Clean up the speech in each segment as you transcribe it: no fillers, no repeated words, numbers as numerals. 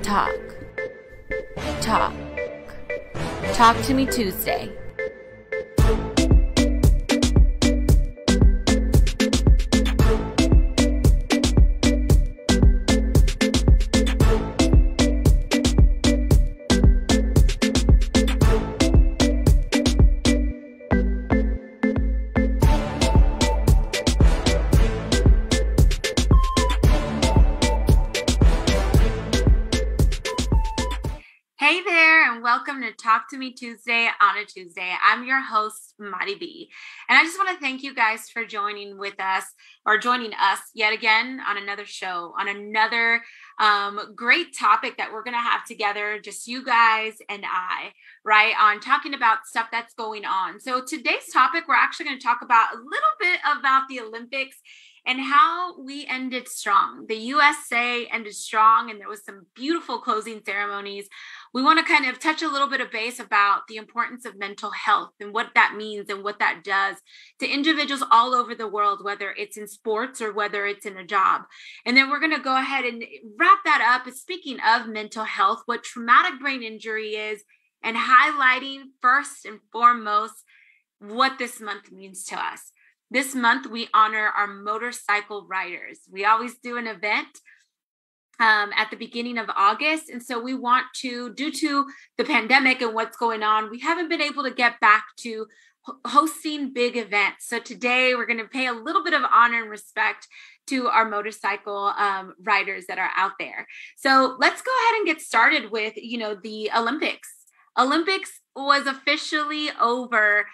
Talk. Talk. Talk to me Tuesday. Hey there, and welcome to Talk to Me Tuesday on a Tuesday. I'm your host, Madi B. And I just want to thank you guys for joining us yet again on another show, on another great topic that we're going to have together, just you guys and I, right, on talking about stuff that's going on. So today's topic, we're actually going to talk about a little bit about the Olympics and how we ended strong. The USA ended strong, and there was some beautiful closing ceremonies. We want to kind of touch a little bit of base about the importance of mental health and what that means and what that does to individuals all over the world, whether it's in sports or whether it's in a job. And then we're going to go ahead and wrap that up. Speaking of mental health, what traumatic brain injury is, and highlighting first and foremost what this month means to us. This month, we honor our motorcycle riders. We always do an event at the beginning of August. And so we want to, due to the pandemic and what's going on, we haven't been able to get back to hosting big events. So today we're going to pay a little bit of honor and respect to our motorcycle riders that are out there. So let's go ahead and get started with, the Olympics. Olympics was officially over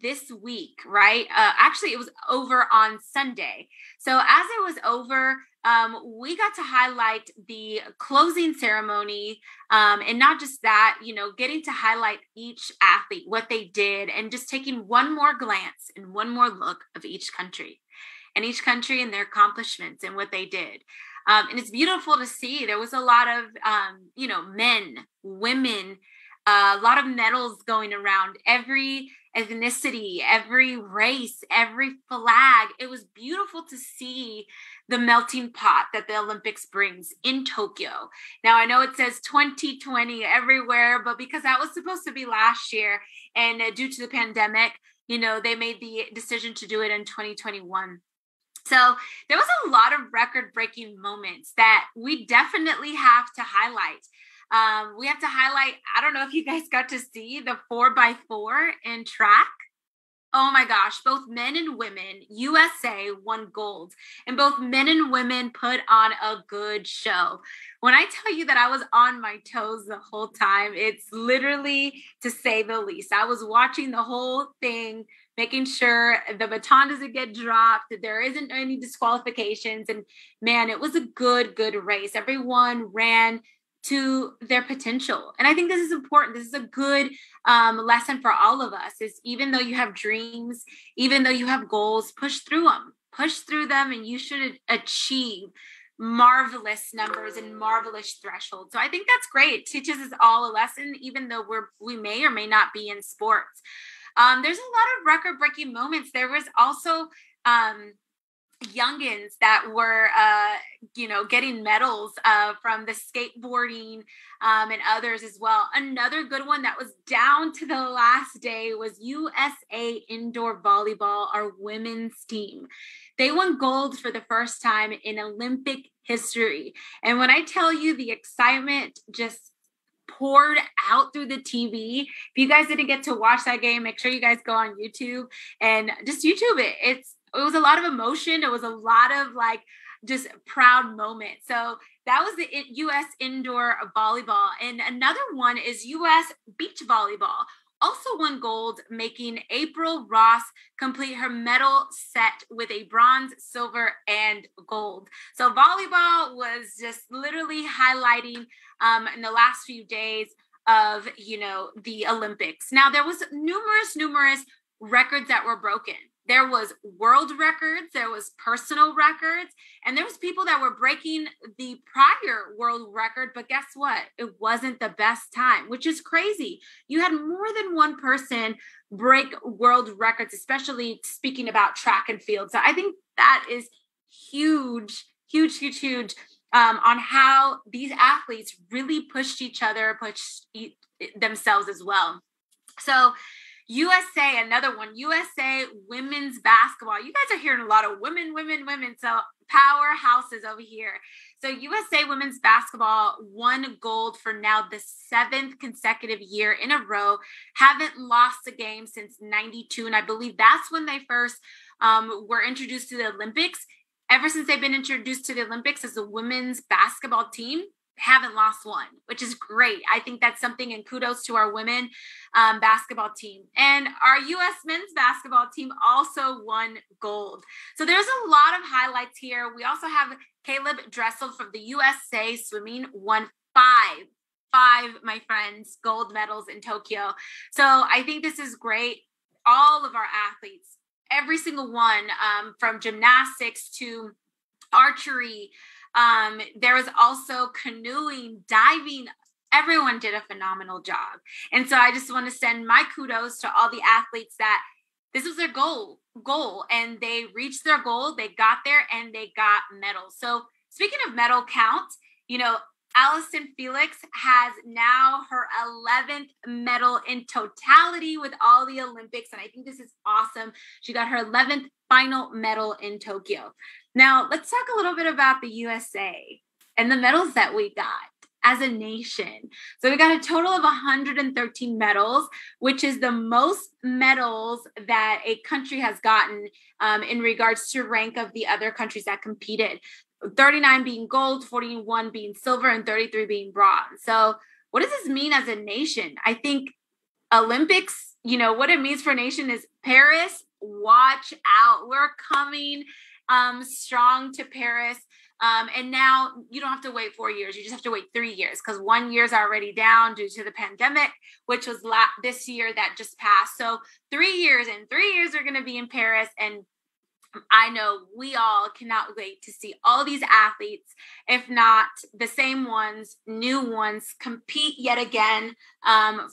this week, right? Actually, it was over on Sunday. So as it was over, we got to highlight the closing ceremony, and not just that, getting to highlight each athlete, what they did, and just taking one more glance and one more look of each country and their accomplishments and what they did. And it's beautiful to see. There was a lot of, men, women, a lot of medals going around, every ethnicity, every race, every flag. It was beautiful to see the melting pot that the Olympics brings in Tokyo. Now, I know it says 2020 everywhere, but because that was supposed to be last year, and due to the pandemic, they made the decision to do it in 2021. So there was a lot of record-breaking moments that we definitely have to highlight. We have to highlight, I don't know if you guys got to see the 4x4 in track. Oh my gosh, both men and women, USA won gold, and both men and women put on a good show. When I tell you that I was on my toes the whole time, it's literally, to say the least. I was watching the whole thing, making sure the baton doesn't get dropped, that there isn't any disqualifications. And man, it was a good race. Everyone ran to their potential. And I think this is important. This is a good lesson for all of us, is even though you have dreams, even though you have goals, push through them, and you should achieve marvelous numbers and marvelous thresholds. So I think that's great. It teaches us all a lesson, even though we may or may not be in sports. There's a lot of record-breaking moments. There was also youngins that were, getting medals from the skateboarding and others as well. Another good one that was down to the last day was USA Indoor Volleyball, our women's team. They won gold for the first time in Olympic history. And when I tell you, the excitement just poured out through the TV. If you guys didn't get to watch that game, make sure you guys go on YouTube and just YouTube it. It was a lot of emotion. It was a lot of just proud moment. So that was the U.S. Indoor Volleyball. And another one is U.S. Beach Volleyball. Also won gold, making April Ross complete her medal set with a bronze, silver, and gold. So volleyball was just literally highlighting in the last few days of, the Olympics. Now, there was numerous records that were broken. There was world records, there was personal records, and there was people that were breaking the prior world record, but guess what? It wasn't the best time, which is crazy. You had more than one person break world records, especially speaking about track and field. So I think that is huge on how these athletes really pushed each other, pushed themselves as well. So USA, another one, USA women's basketball. You guys are hearing a lot of women. So powerhouses over here. So USA women's basketball won gold for now the 7th consecutive year in a row. Haven't lost a game since 92. And I believe that's when they first were introduced to the Olympics. Ever since they've been introduced to the Olympics as a women's basketball team, haven't lost one, which is great. I think that's something, and kudos to our women basketball team. And our U.S. men's basketball team also won gold. So there's a lot of highlights here. We also have Caleb Dressel from the USA swimming won five, my friends, gold medals in Tokyo. So I think this is great. All of our athletes, every single one, from gymnastics to archery, there was also canoeing, diving. Everyone did a phenomenal job. And so I just want to send my kudos to all the athletes that this was their goal, and they reached their goal. They got there and they got medals. So speaking of medal count, Allison Felix has now her 11th medal in totality with all the Olympics. And I think this is awesome. She got her 11th final medal in Tokyo. Now, let's talk a little bit about the USA and the medals that we got as a nation. So we got a total of 113 medals, which is the most medals that a country has gotten in regards to rank of the other countries that competed. 39 being gold, 41 being silver, and 33 being bronze. So what does this mean as a nation? I think Olympics, what it means for a nation is Paris, watch out. We're coming strong to Paris. And now you don't have to wait 4 years. You just have to wait 3 years because 1 year's already down due to the pandemic, which was this year that just passed. So 3 years, and 3 years are going to be in Paris. And I know we all cannot wait to see all these athletes, if not the same ones, new ones, compete yet again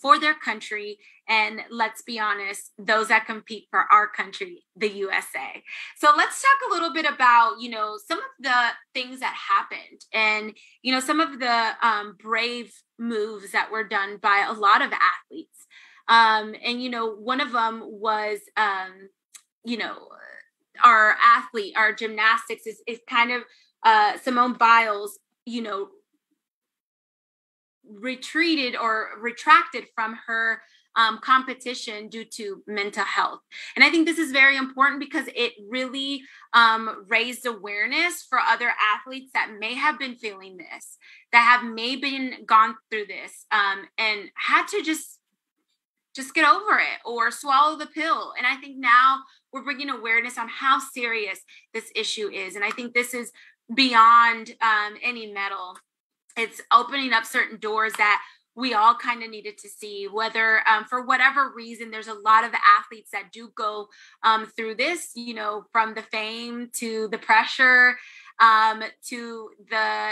for their country. And let's be honest, those that compete for our country, the USA. So let's talk a little bit about, some of the things that happened and, some of the brave moves that were done by a lot of athletes. And, one of them was, our gymnastics is kind of Simone Biles, retreated or retracted from her competition due to mental health. And I think this is very important because it really raised awareness for other athletes that may have been feeling this, that have maybe gone through this and had to just get over it or swallow the pill. And I think now we're bringing awareness on how serious this issue is. And I think this is beyond any medal. It's opening up certain doors that we all kind of needed to see, whether for whatever reason, there's a lot of athletes that do go through this, from the fame to the pressure to the,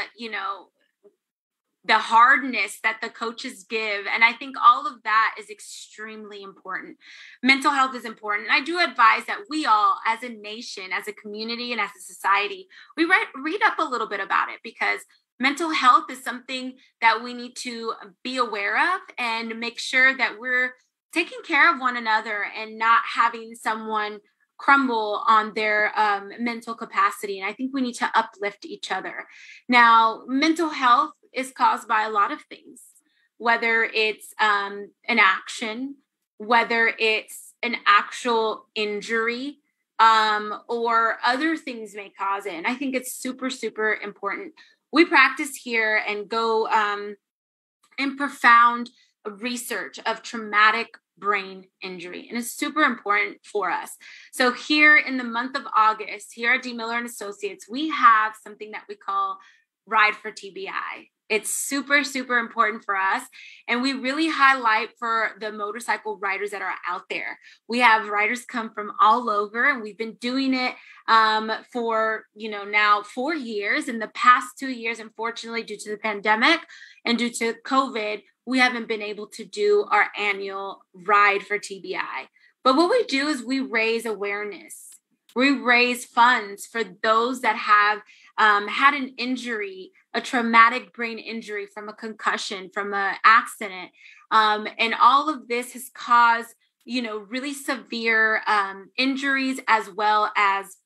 the hardness that the coaches give. And I think all of that is extremely important. Mental health is important. And I do advise that we all, as a nation, as a community, and as a society, we read up a little bit about it, because mental health is something that we need to be aware of and make sure that we're taking care of one another and not having someone crumble on their mental capacity. And I think we need to uplift each other. Now, mental health is caused by a lot of things, whether it's an action, whether it's an actual injury, or other things may cause it. And I think it's super, super important. We practice here and go in profound research of traumatic brain injury. And it's super important for us. So here in the month of August, here at D. Miller & Associates, we have something that we call Ride for TBI. It's super, super important for us. And we really highlight for the motorcycle riders that are out there. We have riders come from all over, and we've been doing it for, now 4 years. In the past 2 years, unfortunately, due to the pandemic and due to COVID, we haven't been able to do our annual Ride for TBI. But what we do is we raise awareness. We raise funds for those that have had an injury, a traumatic brain injury from a concussion, from an accident. And all of this has caused, really severe injuries, as well as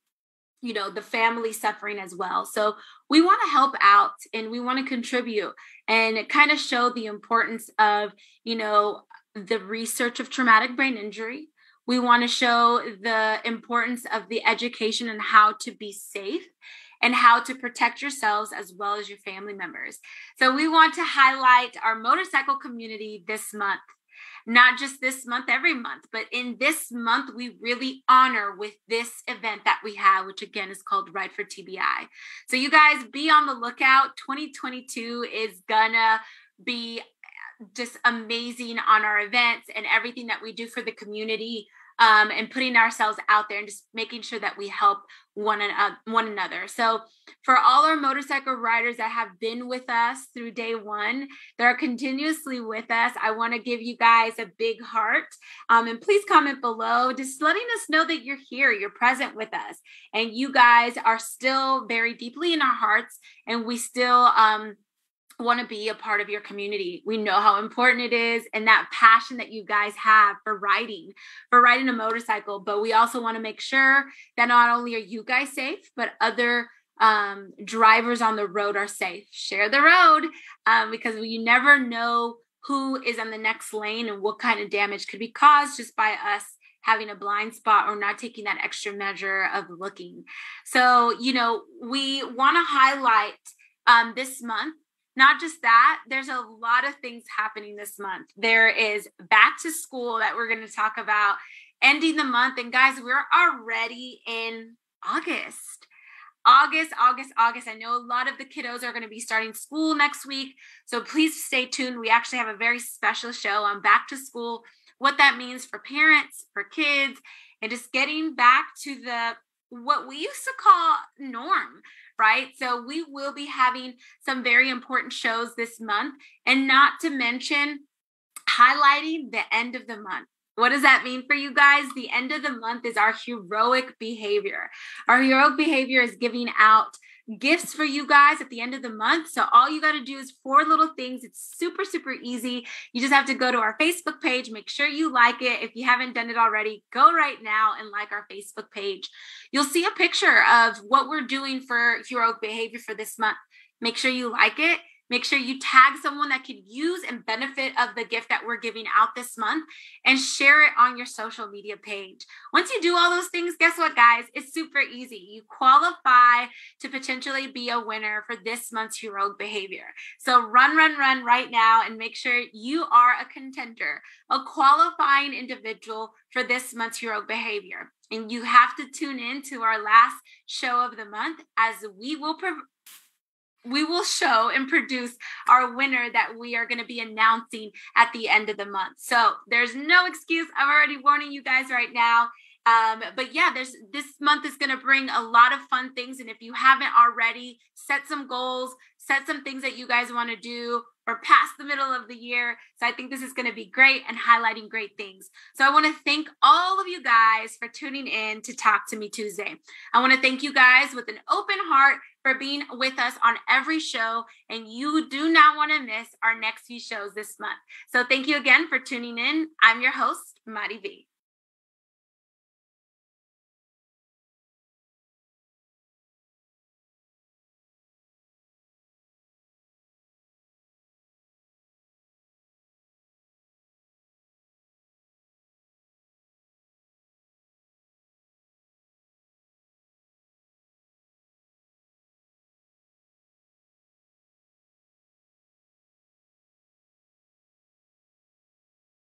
the family suffering as well. So we want to help out and we want to contribute and kind of show the importance of, the research of traumatic brain injury. We want to show the importance of the education and how to be safe and how to protect yourselves as well as your family members. So we want to highlight our motorcycle community this month. Not just this month, every month, but in this month, we really honor with this event that we have, which again is called Ride for TBI. So you guys be on the lookout. 2022 is gonna be just amazing on our events and everything that we do for the community, and putting ourselves out there and just making sure that we help one another. So for all our motorcycle riders that have been with us through day one, that are continuously with us, I want to give you guys a big heart. And please comment below, just letting us know that you're here, you're present with us, and you guys are still very deeply in our hearts, and we still want to be a part of your community. We know how important it is, and that passion that you guys have for riding a motorcycle. But we also want to make sure that not only are you guys safe, but other drivers on the road are safe. Share the road, because you never know who is on the next lane and what kind of damage could be caused just by us having a blind spot or not taking that extra measure of looking. So, we want to highlight this month. Not just that, there's a lot of things happening this month. There is back to school that we're going to talk about, ending the month. And guys, we're already in August. August. I know a lot of the kiddos are going to be starting school next week. So please stay tuned. We actually have a very special show on back to school, what that means for parents, for kids, and just getting back to what we used to call norm, right? So we will be having some very important shows this month, and not to mention highlighting the end of the month. What does that mean for you guys? The end of the month is our heroic behavior. Our heroic behavior is giving out gifts for you guys at the end of the month. So all you got to do is 4 little things. It's super, super easy. You just have to go to our Facebook page. Make sure you like it. If you haven't done it already, go right now and like our Facebook page. You'll see a picture of what we're doing for heroic behavior for this month. Make sure you like it. Make sure you tag someone that could use and benefit of the gift that we're giving out this month, and share it on your social media page. Once you do all those things, guess what, guys? It's super easy. You qualify to potentially be a winner for this month's heroic behavior. So run right now and make sure you are a contender, a qualifying individual for this month's heroic behavior. And you have to tune in to our last show of the month, as we will show and produce our winner that we are going to be announcing at the end of the month. So there's no excuse. I'm already warning you guys right now. But yeah, this month is going to bring a lot of fun things. And if you haven't already, set some goals, set some things that you guys want to do, or past the middle of the year. So I think this is going to be great and highlighting great things. So I want to thank all of you guys for tuning in to Talk to Me Tuesday. I want to thank you guys with an open heart for being with us on every show. And you do not want to miss our next few shows this month. So thank you again for tuning in. I'm your host, Mari B.